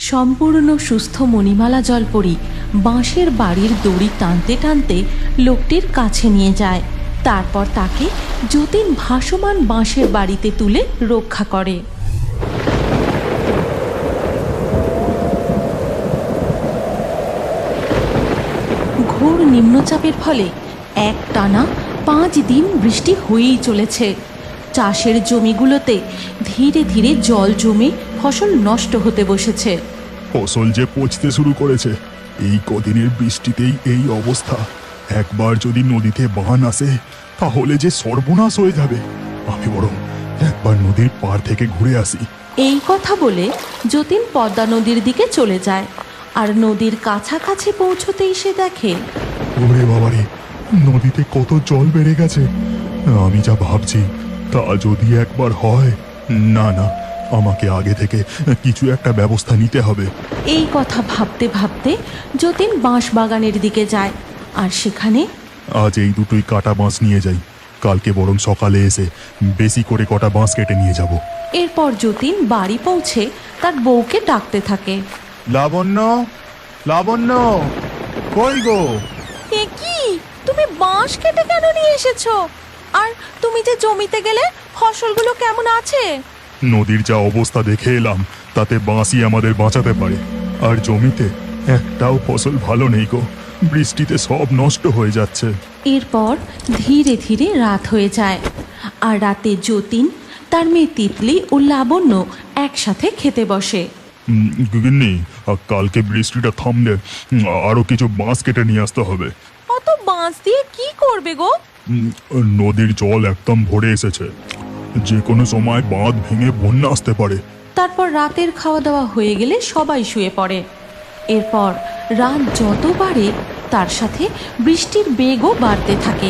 সম্পূর্ণ সুস্থ মণিমালা জলপরী বাঁশের বাড়ির দড়ি টানতে টানতে লোকটির কাছে নিয়ে যায়। তারপর তাকে যতীন ভাসমান বাঁশের বাড়িতে তুলে রক্ষা করে। ঘোর নিম্নচাপের ফলে একটানা 5 দিন বৃষ্টি হয়েই চলেছে। চাষের জমিগুলোতে ধীরে ধীরে জল জমে ফসল নষ্ট হতে বসেছে। ফসল যে পচতে শুরু করেছে। এই কদিনের বৃষ্টিতেই এই অবস্থা। একবার যদি নদীতে বান আসে তাহলে যে সর্বনাশ হয়ে যাবে। আমি বরং একবার নদীর পাড় থেকে ঘুরে আসি। এই কথা বলে যতীন পদ্মা নদীর দিকে চলে যায়। আর নদীর কাছাকাছি পৌঁছতেই সে দেখে, ওরে বাবারে, নদীতে কত জল বেড়ে গেছে। আমি যা ভাবছি তা যদি একবার হয়, না না, আমাকে আগে থেকে কিছু একটা ব্যবস্থা নিতে হবে। এই কথা ভাবতে ভাবতে যতীন বাঁশ বাগানের দিকে যায়। আর সেখানে আজ এই দুটোই কাটা বাঁশ নিয়ে যাই, কালকে বরং সকালে এসে বেশি করে কটা বাঁশ কেটে নিয়ে যাব। এরপর যতীন বাড়ি পৌঁছে তার বউকে ডাকতে থাকে। লাবণ্য, লাবণ্য, কই গো? এ কি, তুমি বাঁশ কেটে কেন নিয়ে এসেছো? আর তুমি যে জমিতে গেলে ফসলগুলো কেমন আছে? নদীর যা অবস্থা দেখে এলাম তাতে বাঁশই আমাদের বাঁচাতে পারে। আর জমিতে একটাও ফসল ভালো নেই গো, বৃষ্টিতে সব নষ্ট হয়ে যাচ্ছে। এরপর ধীরে ধীরে রাত হয়ে যায়। আর রাতে যতীন, তার মেয়ে তিতলি ও লাবণ্য একসাথে খেতে বসে। গিন্নি, কালকে বৃষ্টিটা থামলে আরো কিছু বাঁশ কেটে নিয়ে আসতে হবে। অত বাঁশ দিয়ে কি করবে গো? নদীর জল একদম ভরে এসেছে, যে কোনো সময় বাঁধ ভেঙে বন্যা আসতে পারে। তারপর রাতের খাওয়া দাওয়া হয়ে গেলে সবাই শুয়ে পড়ে। এরপর রাত যত বাড়ে তার সাথে বৃষ্টির বেগও বাড়তে থাকে।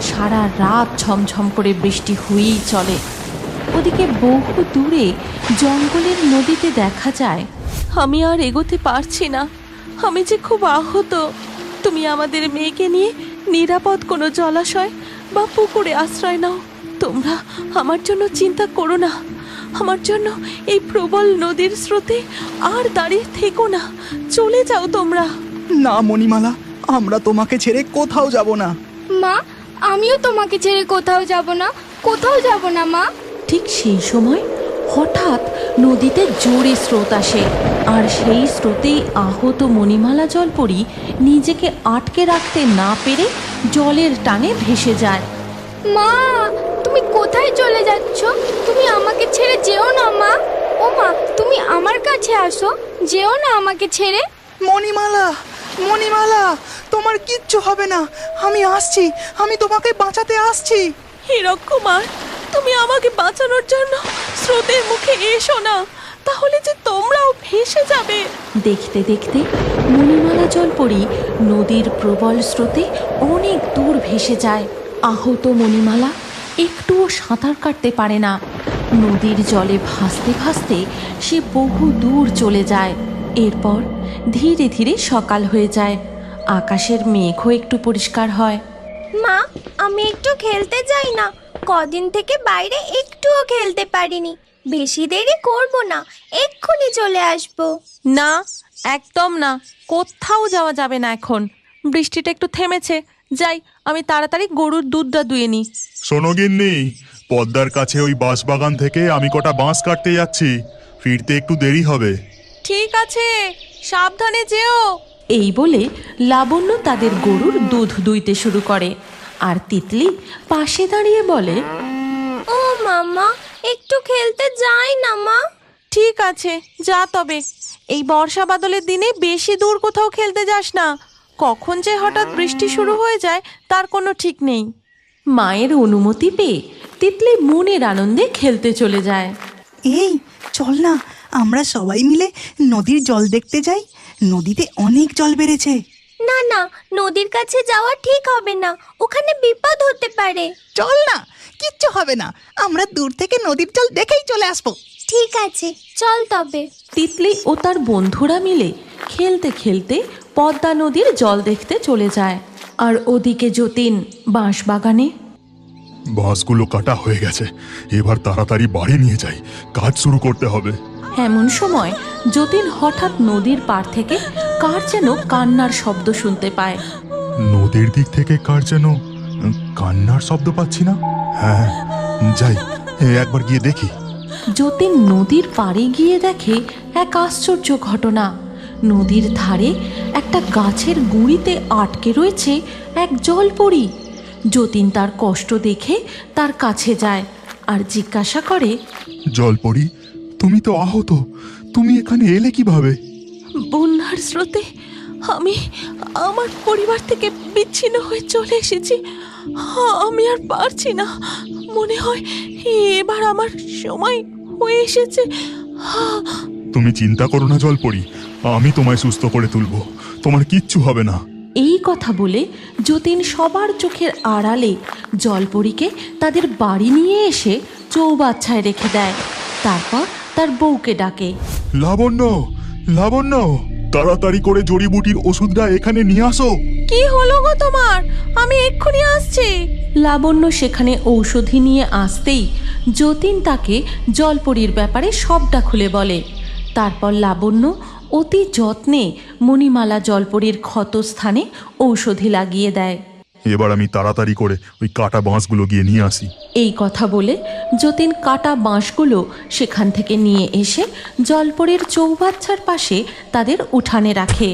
সারা রাত ঝমঝম করে বৃষ্টি হয়েই চলে। ওদিকে বহু দূরে জঙ্গলের নদীতে দেখা যায়, আমি আর এগোতে পারছি না, আমি যে খুব আহত। তুমি আমাদের মেয়েকে নিয়ে নিরাপদ কোনো জলাশয় বা পুকুরে আশ্রয় নাও। তোমরা আমার জন্য চিন্তা করো না, আমার জন্য এই প্রবল নদীর স্রোতে আর দাঁড়িয়ে থেকো না, চলে যাও তোমরা। না মণিমালা, আমরা তোমাকে ছেড়ে কোথাও যাব না। মা, আমিও তোমাকে ছেড়ে কোথাও যাব না, কোথাও যাব না মা। ঠিক সেই সময় হঠাৎ নদীতে জোরে স্রোত আসে। আর সেই স্রোতেই আহত মণিমালা জলপরী নিজেকে আটকে রাখতে না পেরে জলের টানে ভেসে যায়। মা, তুমি কোথায় চলে যাচ্ছ? তুমি আমাকে ছেড়ে যেও না মা। ও মা, তুমি আমার কাছে আসো, যেও না আমাকে ছেড়ে। মণিমালা, মণিমালা, তোমার কিচ্ছু হবে না, আমি আসছি, আমি তোমাকে বাঁচাতে আসছি। হীরক কুমার, তুমি আমাকে বাঁচানোর জন্য স্রোতের মুখে এসো না, তাহলে যে তোমরাও ভেসে যাবে। দেখতে দেখতে মণিমালা জলপরী নদীর প্রবল স্রোতে অনেক দূর ভেসে যায়। আহত মণিমালা একটুও সাঁতার কাটতে পারে না। নদীর জলে ভাসতে ভাসতে সে বহু দূর চলে যায়। এরপর ধীরে ধীরে সকাল হয়ে যায়। আকাশের মেঘও একটু পরিষ্কার হয়। মা, আমি একটু খেলতে যাই না, কদিন থেকে বাইরে একটুও খেলতে পারিনি। বেশি দেরি করব না, এক্ষুনি চলে আসবো। না, একদম না, কোথাও যাওয়া যাবে না এখন। বৃষ্টিটা একটু থেমেছে, যাই আমি তাড়াতাড়ি গরুর দুধটা দুয়ে নিই। শোনো গিন্নি, পদ্মার কাছে ওই বাঁশ বাগান থেকে আমি কটা বাঁশ কাটতে যাচ্ছি, ফিরতে একটু দেরি হবে। ঠিক আছে, সাবধানে যেও। এই বলে লাবণ্য তাদের গরুর দুধ দুইতে শুরু করে। আর তিতলি পাশে দাঁড়িয়ে বলে, ও মামা, একটু খেলতে যাই না মা। ঠিক আছে, যা তবে। এই বর্ষা বাদলের দিনে বেশি দূর কোথাও খেলতে যাস না, কখন যে হঠাৎ বৃষ্টি শুরু হয়ে যায় তার কোনো ঠিক নেই। মায়ের অনুমতি পেয়ে তিতলি মনের আনন্দে খেলতে চলে যায়। এই চল না, আমরা সবাই মিলে নদীর জল দেখতে যাই। নদীতে অনেক জল বেড়েছে। না না, নদীর কাছে যাওয়া ঠিক হবে না, ওখানে বিপদ হতে পারে। চল না, কিচ্ছু হবে না, আমরা দূর থেকে নদীর জল দেখেই চলে আসবো। ঠিক আছে, চল তবে। তিতলি ও তার বন্ধুরা মিলে খেলতে খেলতে পদ্মা নদীর জল দেখতে চলে যায়। আর ওদিকে যতীন বাঁশ বাগানে। বাঁশগুলো কাটা হয়ে গেছে, এবার তাড়াতাড়ি বাড়ি নিয়ে যাই, কাজ শুরু করতে হবে। এমন সময় যতীন হঠাৎ নদীর পাড় থেকে কার যেন কান্নার শব্দ শুনতে পায়। নদীর দিক থেকে কার যেন কান্নার শব্দ পাচ্ছি না। হ্যাঁ, যাই একবার গিয়ে দেখি। যতীন নদীর পাড়ে গিয়ে দেখে এক আশ্চর্য ঘটনা। নদীর ধারে একটা গাছের গুঁড়িতে আটকে রয়েছে এক জলপরী। যতীন তার কষ্ট দেখে তার কাছে যায় আর জিজ্ঞাসা করে, জলপরি, তুমি তো আহত, তুমি এখানে এলে কিভাবে? বন্যার স্রোতে আমি আমার পরিবার থেকে বিচ্ছিন্ন হয়ে চলে এসেছি। আমি আর পারছি না, মনে হয় এবার আমার সময় হয়ে এসেছে। তুমি চিন্তা করো না জলপরি, আমি তোমায় সুস্থ করে তুলবো, তোমার কিচ্ছু হবে না। এই কথা বলে যতীন সবার চোখের আড়ালে জলপরীকে তাদের বাড়ি নিয়ে এসে চৌবাচ্চায় রেখে দেয়। তারপর তার বউকে ডাকে। লাবণ্য, লাবণ্য, তাড়াতাড়ি করে জড়িবুটির ওষুধটা এখানে নিয়ে আসো। কি হলো গো তোমার? আমি এক্ষুনি আসছি। লাবণ্য সেখানে ঔষধি নিয়ে আসতেই যতীন তাকে জলপরীর ব্যাপারে সবটা খুলে বলে। তারপর লাবণ্য অতি যত্নে মণিমালা জলপরীর ক্ষতস্থানে ঔষধি লাগিয়ে দেয়। এবার আমি তাড়াতাড়ি করে ওই কাটা বাঁশগুলো গিয়ে নিয়ে আসি। এই কথা বলে যতীন কাটা বাঁশগুলো সেখান থেকে নিয়ে এসে জলপরীর চৌবাচ্চার পাশে তাদের উঠানে রাখে।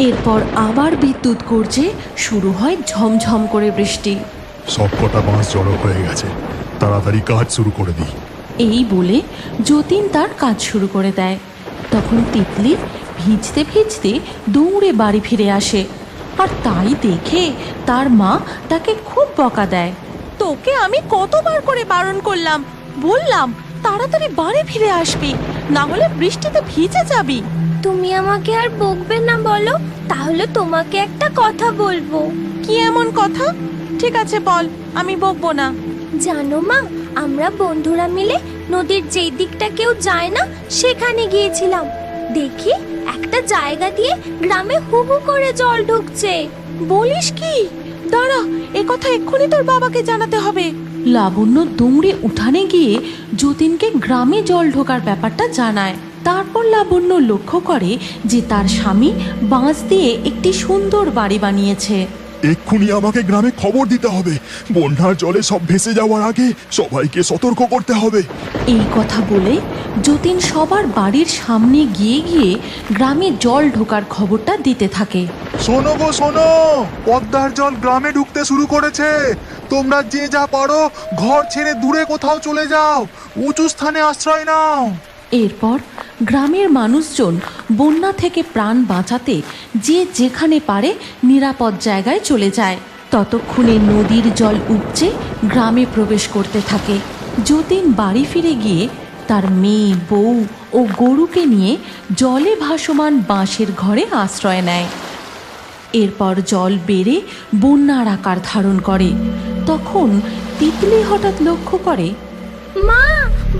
এরপর আবার বিদ্যুৎ গর্জে শুরু হয় ঝমঝম করে বৃষ্টি। সব কটা বাঁশ জড়ো হয়ে গেছে, তাড়াতাড়ি কাজ শুরু করে দিই। এই বলে যতীন তার কাজ শুরু করে দেয়। তখন তিতলি ভিজতে ভিজতে দৌড়ে বাড়ি ফিরে আসে, আর তাই দেখে তার মা তাকে খুব বকা দেয়। তোকে আমি কতবার করে বারণ করলাম, বললাম তাড়াতাড়ি বাড়ি ফিরে আসবি, না হলে বৃষ্টিতে ভিজে যাবি। তুমি আমাকে আর বকবে না বলো, তাহলে তোমাকে একটা কথা বলবো। কি এমন কথা? ঠিক আছে বল, আমি বকবো না। জানো মা, আমরা বন্ধুরা মিলে নদীর যেই দিকটা কেউ যায় না সেখানে গিয়েছিলাম। দেখি একটা জায়গা দিয়ে গ্রামে হু হু করে জল ঢুকছে। বলিস কি? দাঁড়া, এ কথা এক্ষুনি তোর বাবাকে জানাতে হবে। লাবণ্য দৌড়ে উঠানে গিয়ে যতীনকে গ্রামে জল ঢোকার ব্যাপারটা জানায়। তারপর লাবণ্য লক্ষ্য করে যে তার স্বামী বাঁশ দিয়ে একটি সুন্দর বাড়ি বানিয়েছে। এক্ষুনি আমাকে গ্রামে খবর দিতে হবে, বন্যার জলে সব ভেসে যাওয়ার আগে সবাইকে সতর্ক করতে হবে। এই কথা বলে যতীন সবার বাড়ির সামনে গিয়ে গিয়ে গ্রামে জল ঢোকার খবরটা দিতে থাকে। শোনো গো শোনো, পদ্মার জল গ্রামে ঢুকতে শুরু করেছে, তোমরা যে যা পারো ঘর ছেড়ে দূরে কোথাও চলে যাও, উঁচু স্থানে আশ্রয় নাও। এরপর গ্রামের মানুষজন বন্যা থেকে প্রাণ বাঁচাতে যে যেখানে পারে নিরাপদ জায়গায় চলে যায়। ততক্ষণে নদীর জল উপচে গ্রামে প্রবেশ করতে থাকে। যতীন বাড়ি ফিরে গিয়ে তার মেয়ে, বউ ও গরুকে নিয়ে জলে ভাসমান বাঁশের ঘরে আশ্রয় নেয়। এরপর জল বেড়ে বন্যার আকার ধারণ করে। তখন তিতলি হঠাৎ লক্ষ্য করে, মা,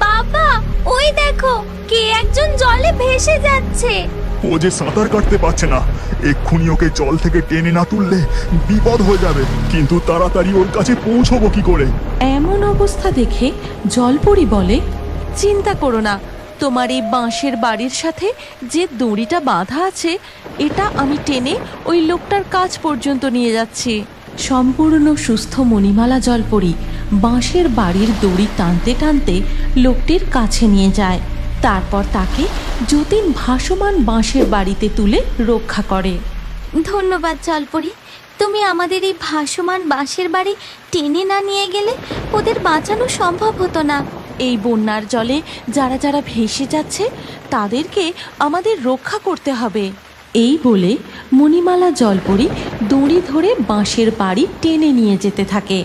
বাবা, ওই দেখো কে একজন জলে ভেসে যাচ্ছে। ও যে সাঁতার কাটতে পারছে না, এক্ষুনি ওকে জল থেকে টেনে না তুললে বিপদ হয়ে যাবে। কিন্তু তাড়াতাড়ি ওর কাছে পৌঁছবো কি করে? এমন অবস্থা দেখে জলপরী বলে, চিন্তা করো না, তোমার এই বাঁশের বাড়ির সাথে যে দড়িটা বাঁধা আছে এটা আমি টেনে ওই লোকটার কাছ পর্যন্ত নিয়ে যাচ্ছি। সম্পূর্ণ সুস্থ মণিমালা জলপরী বাঁশের বাড়ির দড়ি টানতে টানতে লোকটির কাছে নিয়ে যায়। তারপর তাকে যতীন ভাসমান বাঁশের বাড়িতে তুলে রক্ষা করে। ধন্যবাদ জলপরি, তুমি আমাদের এই ভাসমান বাঁশের বাড়ি টেনে না নিয়ে গেলে ওদের বাঁচানো সম্ভব হতো না। এই বন্যার জলে যারা যারা ভেসে যাচ্ছে তাদেরকে আমাদের রক্ষা করতে হবে। এই বলে মণিমালা জলপরী দড়ি ধরে বাঁশের বাড়ি টেনে নিয়ে যেতে থাকে,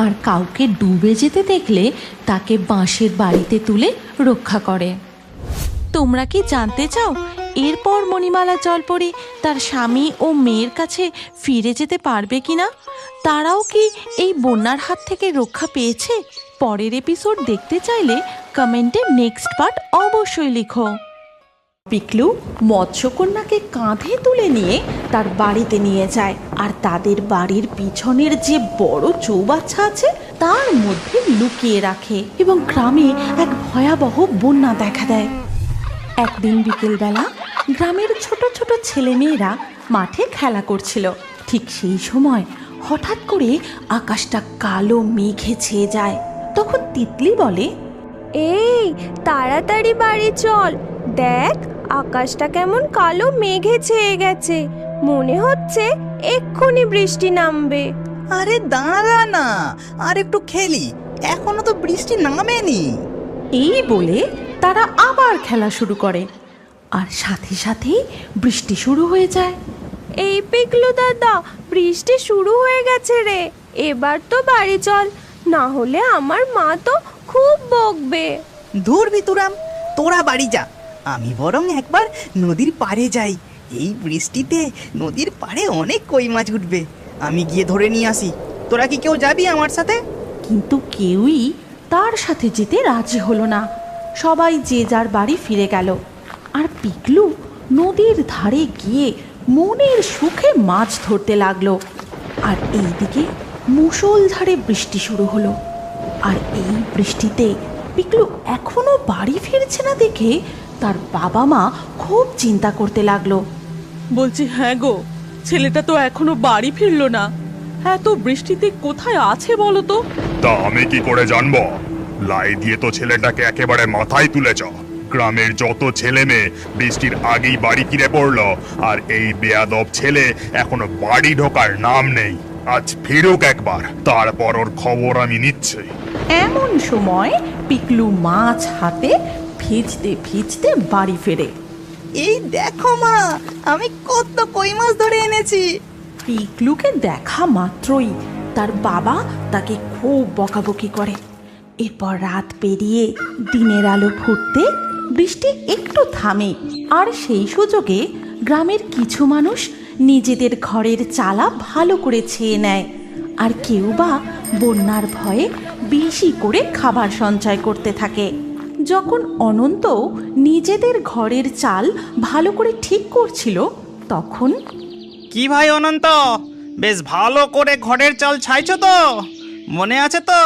আর কাউকে ডুবে যেতে দেখলে তাকে বাঁশের বাড়িতে তুলে রক্ষা করে। তোমরা কি জানতে চাও এরপর মণিমালা জলপরী তার স্বামী ও মেয়ের কাছে ফিরে যেতে পারবে কিনা? তারাও কি এই বন্যার হাত থেকে রক্ষা পেয়েছে? পরের এপিসোড দেখতে চাইলে কমেন্টে নেক্সট পার্ট অবশ্যই লিখো। পিকলু মৎস্যকন্যাকে কাঁধে তুলে নিয়ে তার বাড়িতে নিয়ে যায়, আর তাদের বাড়ির পিছনের যে বড় চৌবাচ্চা আছে তার মধ্যে লুকিয়ে রাখে, এবং গ্রামে এক ভয়াবহ বন্যা দেখা দেয়। একদিন বিকেলবেলা গ্রামের ছোট ছোট ছেলেমেয়েরা মাঠে খেলা করছিল। ঠিক সেই সময় হঠাৎ করে আকাশটা কালো মেঘে ছেয়ে যায়। তখন তিতলি বলে, এই তাড়াতাড়ি বাড়ি চল, দেখ আকাশটা কেমন কালো মেঘে ছেয়ে গেছে, মনে হচ্ছে এক্ষুনি বৃষ্টি নামবে। আরে দাঁড়া না, আর একটু খেলি, এখনো তো বৃষ্টি নামেনি। এই বলে তারা আবার খেলা শুরু করে, আর সাথে সাথেই বৃষ্টি শুরু হয়ে যায়। এই পিকলু দাদা, বৃষ্টি শুরু হয়ে গেছে রে, এবার তো বাড়ি চল, না হলে আমার মা তো খুব বকবে। দূর ভিতুরাম, তোরা বাড়ি যা, আমি বরং একবার নদীর পাড়ে যাই। এই বৃষ্টিতে নদীর পাড়ে অনেক কই মাছ উঠবে, আমি গিয়ে ধরে নিয়ে আসি। তোরা কি কেউ যাবি আমার সাথে? কিন্তু কেউই তার সাথে যেতে রাজি হলো না। সবাই যে যার বাড়ি ফিরে গেল, আর পিকলু নদীর ধারে গিয়ে মনের সুখে মাছ ধরতে লাগলো। আর এইদিকে মুষলধারে বৃষ্টি শুরু হলো। আর এই বৃষ্টিতে পিকলু এখনো বাড়ি ফিরছে না দেখে তার বাবা মা খুব চিন্তা করতে লাগলো। বলছি, হ্যাঁ গো, ছেলেটা তো এখনো বাড়ি ফিরলো না, এত বৃষ্টিতে কোথায় আছে বলো তো? তা আমি কি করে জানবো? লাই দিয়ে তো ছেলেটাকে একেবারে মাথায় তুলেছ। গ্রামের যত ছেলে মেয়ে বৃষ্টির আগেই বাড়ি ফিরে পড়লো, আর এই বেয়াদব ছেলে এখনো বাড়ি ঢোকার নাম নেই। আজ ফিরুক একবার, তারপর ওর খবর আমি নিচ্ছি। এমন সময় পিকলু মাছ হাতে ভিজতে ভিজতে বাড়ি ফেরে। এই দেখো মা, আমি কত কই মাছ ধরে এনেছি। পিকলুকে দেখা মাত্রই তার বাবা তাকে খুব বকাবকি করে। এরপর রাত পেরিয়ে দিনের আলো ফুটতে বৃষ্টি একটু থামে, আর সেই সুযোগে গ্রামের কিছু মানুষ নিজেদের ঘরের চালা ভালো করে ছেয়ে নেয়, আর কেউ বা বন্যার ভয়ে বেশি করে খাবার সঞ্চয় করতে থাকে। যখন অনন্ত নিজেদের ঘরের চাল ভালো করে ঠিক করছিল, তখন কি ভাই অনন্ত, বেশ ভালো করে ঘরের চাল ছাইছো তো? মনে আছে তো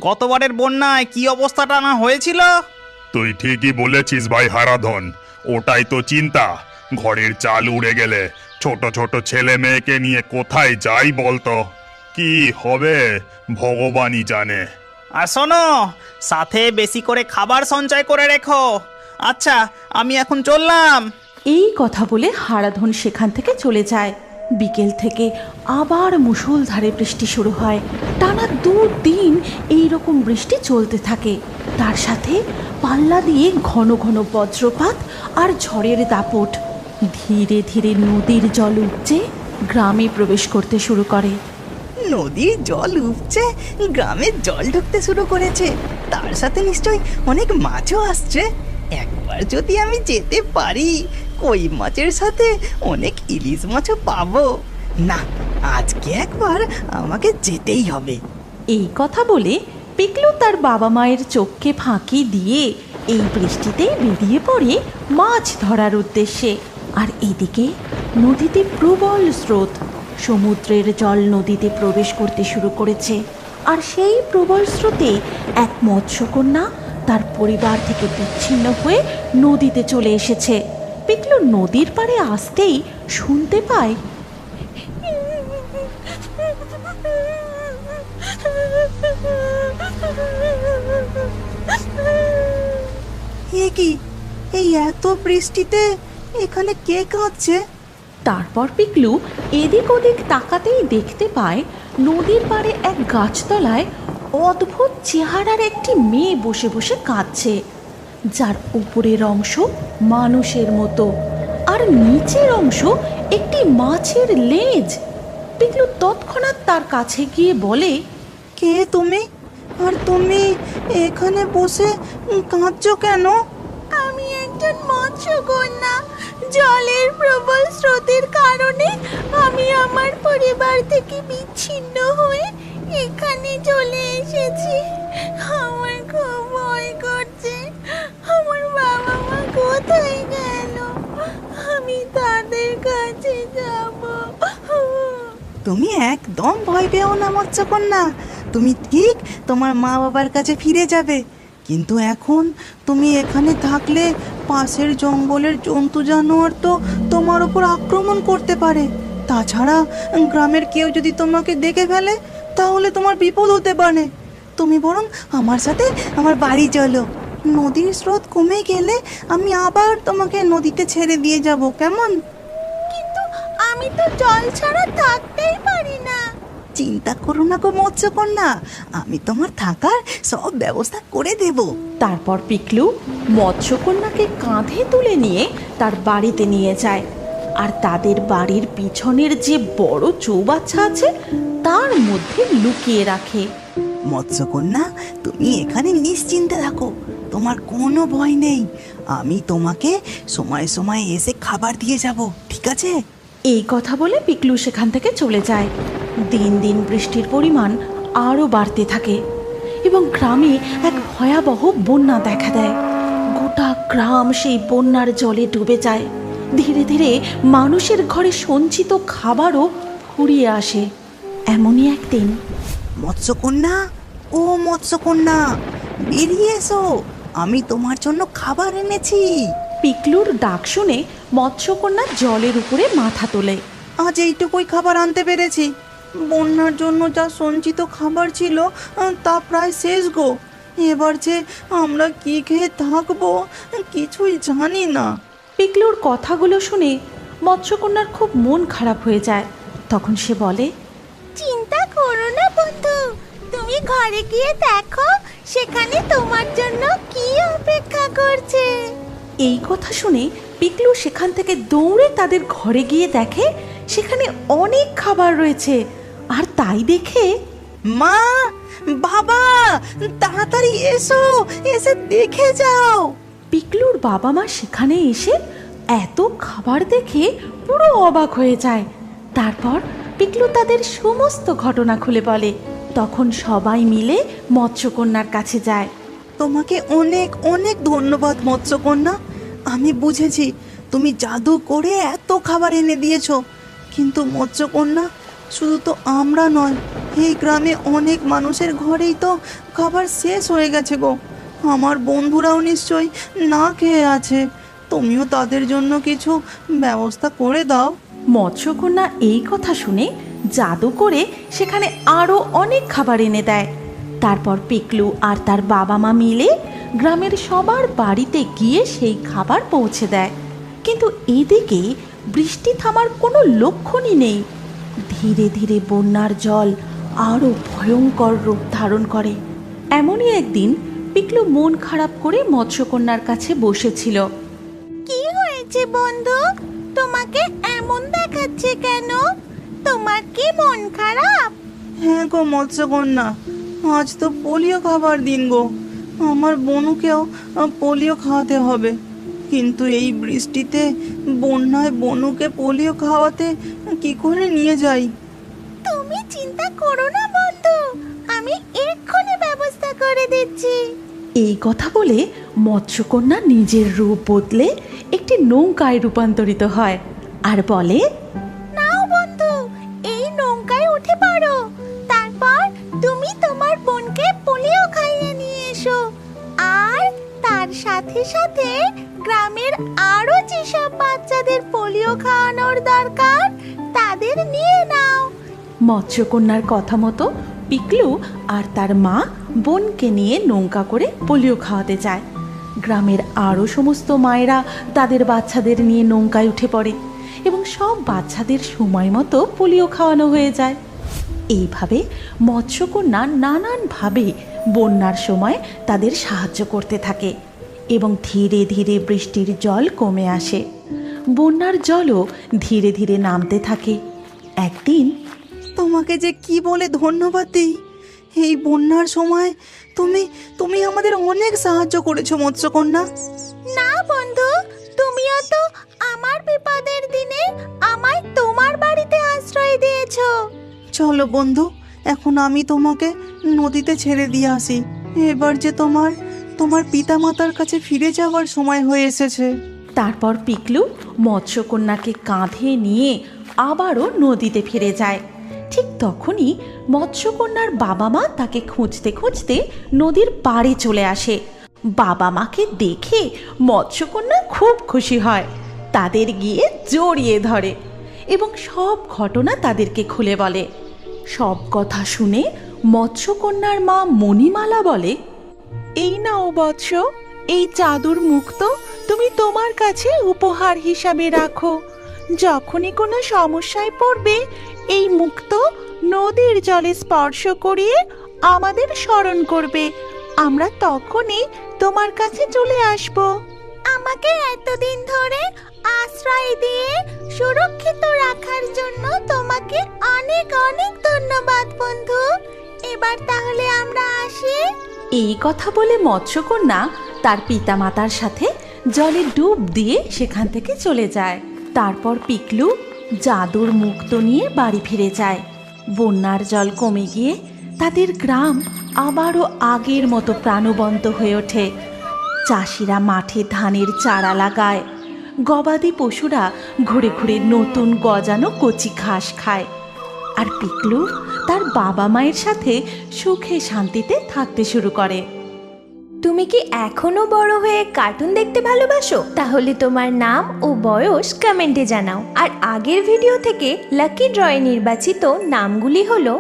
গতবারের বন্যায় কি অবস্থাটা না হয়েছিল? তুই ঠিকই বলেছিস ভাই হারাধন, ওটাই তো চিন্তা। ঘরের চাল উড়ে গেলে ছোট ছোট ছেলে মেয়েকে নিয়ে কোথায় যাই বলতো? কি হবে ভগবানই জানে। আর শোনো, সাথে বেশি করে খাবার সঞ্চয় করে রেখো। আচ্ছা, আমি এখন চললাম। এই কথা বলে হারাধন সেখান থেকে চলে যায়। বিকেল থেকে আবার মুষলধারে বৃষ্টি শুরু হয়। টানা 2 দিন এইরকম বৃষ্টি চলতে থাকে। তার সাথে পাল্লা দিয়ে ঘন ঘন বজ্রপাত আর ঝড়ের দাপট। ধীরে ধীরে নদীর জল উপচে গ্রামে প্রবেশ করতে শুরু করে। নদীর জল উপচে গ্রামে জল ঢুকতে শুরু করেছে, তার সাথে নিশ্চয়ই অনেক মাছও আসছে। একবার যদি আমি যেতে পারি, কই মাছের সাথে অনেক ইলিশ মাছও পাবো। না, আজকে একবার আমাকে যেতেই হবে। এই কথা বলে পিকলু তার বাবা মায়ের চোখকে ফাঁকি দিয়ে এই বৃষ্টিতে বেরিয়ে পড়ে মাছ ধরার উদ্দেশ্যে। আর এদিকে নদীতে প্রবল স্রোত, সমুদ্রের জল নদীতে প্রবেশ করতে শুরু করেছে। আর সেই প্রবল স্রোতে এক মৎস্যকন্যা তার পরিবার থেকে বিচ্ছিন্ন হয়ে নদীতে চলে এসেছে। পিকলু নদীর পাড়ে আসতেই শুনতে পায়, এ কি, এই এত বৃষ্টিতে এখানে কে কাঁদছে? তারপর পিকলু এদিক ওদিক তাকাতেই দেখতে পায় নদীর পাড়ে এক গাছতলায় অদ্ভুত চেহারার একটি মেয়ে বসে বসে কাঁদছে, যার উপরের অংশ মানুষের মতো আর নিচের অংশ একটি মাছের লেজ। পিকলু তৎক্ষণাৎ তার কাছে গিয়ে বলে, কে তুমি? আর তুমি এখানে বসে কাঁদছো কেন? আমি একজন মৎস্যকন্যা, জলের প্রবল স্রোতের কারণে আমি আমার পরিবার থেকে বিচ্ছিন্ন হয়ে এখানে চলে এসেছি। আমার খুব ভয় করছে, আমার বাবা মা কোথায় গেল, আমি তাদের কাছে যাব। তুমি একদম ভয় পেও না মৎস্যকন্যা, তুমি ঠিক তোমার মা বাবার কাছে ফিরে যাবে। কিন্তু এখন তুমি এখানে থাকলে পাশের জঙ্গলের জন্তু জানোয়ার তো তোমার উপর আক্রমণ করতে পারে। তাছাড়া গ্রামের কেউ যদি তোমাকে দেখে ফেলে তাহলে তোমার বিপদ হতে পারে। তুমি বরং আমার সাথে আমার বাড়ি চলো। নদীর স্রোত কমে গেলে আমি আবার তোমাকে নদীতে ছেড়ে দিয়ে যাব, কেমন? কিন্তু আমি তো জল ছাড়া থাকতেই পারি না। চিন্তা করো না গো মৎস্যকন্যা, আমি তোমার থাকার সব ব্যবস্থা করে দেব। তারপর পিকলু মৎস্যকন্যাকে কাঁধে তুলে নিয়ে তার বাড়িতে নিয়ে যায়, আর তাদের বাড়ির পিছনের যে বড় চৌবাচ্চা আছে তার মধ্যে লুকিয়ে রাখে। মৎস্যকন্যা, তুমি এখানে নিশ্চিন্তে থাকো, তোমার কোনো ভয় নেই। আমি তোমাকে সময় সময় এসে খাবার দিয়ে যাব, ঠিক আছে? এই কথা বলে পিকলু সেখান থেকে চলে যায়। দিন দিন বৃষ্টির পরিমাণ আরও বাড়তে থাকে এবং গ্রামে এক ভয়াবহ বন্যা দেখা দেয়। গোটা গ্রাম সেই বন্যার জলে ডুবে যায়। ধীরে ধীরে মানুষের ঘরে সঞ্চিত খাবারও ফুরিয়ে আসে। এমনই একদিন মৎস্যকন্যা, ও মৎস্যকন্যা, বেরিয়ে এসো, আমি তোমার জন্য খাবার এনেছি। পিকলুর ডাক শুনে মৎস্যকন্যা জলের উপরে মাথা তোলে। আজ এইটুকুই খাবার আনতে পেরেছি। বন্যার জন্য যা সঞ্চিত খাবার ছিল তা প্রায় শেষ গো। এবার যে আমরা কি খেয়ে থাকবো কিছুই জানি না। পিকলুর কথাগুলো শুনে মৎস্যকন্যার খুব মন খারাপ হয়ে যায়। তখন সে বলে, চিন্তা করো না বন্ধু, তুমি ঘরে গিয়ে দেখো সেখানে তোমার জন্য কি অপেক্ষা করছে। এই কথা শুনে পিকলু সেখান থেকে দৌড়ে তাদের ঘরে গিয়ে দেখে সেখানে অনেক খাবার রয়েছে। আর তাই দেখে মা, বাবা, তাড়াতাড়ি এসো, এসে দেখে যাও। পিকলুর বাবা মা সেখানে এসে এত খাবার দেখে পুরো অবাক হয়ে যায়। তারপর পিকলু তাদের সমস্ত ঘটনা খুলে বলে। তখন সবাই মিলে মৎস্যকন্যার কাছে যায়। তোমাকে অনেক অনেক ধন্যবাদ মৎস্যকন্যা। আমি বুঝেছি তুমি জাদু করে এত খাবার এনে দিয়েছো। কিন্তু মৎস্যকন্যা, শুধু তো আমরা নয়, এই গ্রামে অনেক মানুষের ঘরেই তো খাবার শেষ হয়ে গেছে গো। আমার বন্ধুরাও নিশ্চয়ই না খেয়ে আছে। তুমিও তাদের জন্য কিছু ব্যবস্থা করে দাও। মৎস্যকন্যা এই কথা শুনে জাদু করে সেখানে আরও অনেক খাবার এনে দেয়। তারপর পিকলু আর তার বাবা মা মিলে গ্রামের সবার বাড়িতে গিয়ে সেই খাবার পৌঁছে দেয়। কিন্তু এদিকে বৃষ্টি থামার কোনো লক্ষণই নেই। ধীরে ধীরে বন্যার জল আরও ভয়ঙ্কর রূপ ধারণ করে। এমনই একদিন পিকলু মন খারাপ করে মৎস্যকন্যার কাছে বসেছিল। কি হয়েছে বন্ধু, তোমাকে এমন দেখাচ্ছে কেন? তোমার কি মন খারাপ? হ্যাঁ গো মৎস্যকন্যা, আজ তো পোলিও খাবার দিন গো। আমার বনুকেও পোলিও খাওয়াতে হবে। কিন্তু এই বৃষ্টিতে বন্যায় বনুকে পোলিও খাওয়াতে কি করে নিয়ে যাই? তুমি চিন্তা করো না বন্ধু, আমি এক্ষুনি ব্যবস্থা করে দিচ্ছি। এই কথা বলে মৎস্যকন্যা নিজের রূপ বদলে একটি নৌকায় রূপান্তরিত হয় আর বলে, নাও বন্ধু, এই নৌকায় উঠে পড়ো। তারপর তুমি তোমার বোনকে পোলিও খাইয়ে নিয়ে এসো। আর তার সাথে সাথে গ্রামের আরো যেসব বাচ্চাদের পোলিও খাওয়ানোর দরকার তাদের নিয়ে নাও। মৎস্যকন্যার কথা মতো পিকলু আর তার মা বোনকে নিয়ে নৌকা করে পোলিও খাওয়াতে যায়। গ্রামের আরও সমস্ত মায়েরা তাদের বাচ্চাদের নিয়ে নৌকায় উঠে পড়ে এবং সব বাচ্চাদের সময় মতো পোলিও খাওয়ানো হয়ে যায়। এইভাবে মৎস্যকন্যা নানানভাবে বন্যার সময় তাদের সাহায্য করতে থাকে এবং ধীরে ধীরে বৃষ্টির জল কমে আসে। বন্যার জলও ধীরে ধীরে নামতে থাকে। একদিন তোমাকে যে কি বলে ধন্যবাদ দিই। এই বন্যার সময় তুমি আমাদের অনেক সাহায্য করেছো মৎস্যকন্যা। না বন্ধু, তুমিও তো আমার বিপদের দিনে আমায় তোমার বাড়িতে আশ্রয় দিয়েছো। চলো বন্ধু, এখন আমি তোমাকে নদীতে ছেড়ে দিয়ে আসি। এবার যে তোমার পিতামাতার কাছে ফিরে যাওয়ার সময় হয়ে এসেছে। তারপর পিকলু মৎস্যকন্যাকে কাঁধে নিয়ে আবারও নদীতে ফিরে যায়। ঠিক তখনই মৎস্যকন্যার বাবা মা তাকে খুঁজতে খুঁজতে নদীর পাড়ে চলে আসে বাবা মাকে দেখে মৎস্যকন্যা খুব খুশি হয়, তাদের গিয়ে জড়িয়ে ধরে এবং সব ঘটনা তাদেরকে খুলে বলে। সব কথা শুনে মৎস্যকন্যার মা মণিমালা বলে, এই নাও বৎস, এই জাদুর মুক্ত তুমি তোমার কাছে উপহার হিসাবে রাখো। যখনই কোনো সমস্যায় পড়বে এই মুক্ত নদীর জলে স্পর্শ করিয়ে আমাদের স্মরণ করবে, আমরা তখনই তোমার কাছে চলে আসব। আমাকে এতদিন ধরে আশ্রয় দিয়ে সুরক্ষিত রাখার জন্য তোমাকে অনেক অনেক ধন্যবাদ বন্ধু। এবার তাহলে আমরা আসি। এই কথা বলে মৎস্যকন্যা তার পিতামাতার সাথে জলে ডুব দিয়ে সেখান থেকে চলে যায়। তারপর পিকলু জাদুর মুক্ত নিয়ে বাড়ি ফিরে যায়। বন্যার জল কমে গিয়ে তাদের গ্রাম আবারও আগের মতো প্রাণবন্ত হয়ে ওঠে। চাষিরা মাঠে ধানের চারা লাগায়, গবাদি পশুরা ঘুরে ঘুরে নতুন গজানো কচি ঘাস খায়, আর পিকলু তার বাবা মায়ের সাথে সুখে শান্তিতে থাকতে শুরু করে। তুমি কি এখনো বড় হয়ে কার্টুন দেখতে ভালোবাসো? তাহলে তোমার নাম ও বয়স কমেন্টে জানাও। আর আগের ভিডিও থেকে লাকি ড্রয়ে নির্বাচিত নামগুলি হলো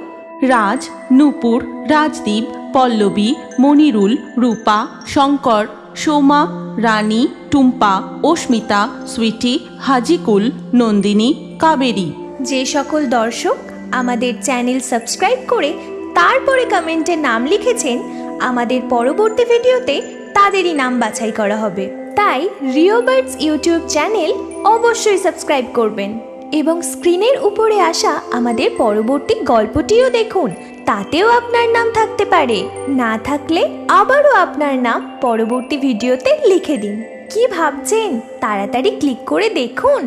রাজ, নূপুর, রাজদীপ, পল্লবী, মনিরুল, রূপা, শঙ্কর, সোমা, রানী, টুম্পা, অস্মিতা, সুইটি, হাজিকুল, নন্দিনী, কাবেরী। যে সকল দর্শক আমাদের চ্যানেল সাবস্ক্রাইব করে তারপরে কমেন্টে নাম লিখেছেন, আমাদের পরবর্তী ভিডিওতে তাদেরই নাম বাছাই করা হবে। তাই রিও বার্ডস ইউটিউব চ্যানেল অবশ্যই সাবস্ক্রাইব করবেন এবং স্ক্রিনের উপরে আসা আমাদের পরবর্তী গল্পটিও দেখুন, তাতেও আপনার নাম থাকতে পারে। না থাকলে আবারও আপনার নাম পরবর্তী ভিডিওতে লিখে দিন। কি ভাবছেন? তাড়াতাড়ি ক্লিক করে দেখুন।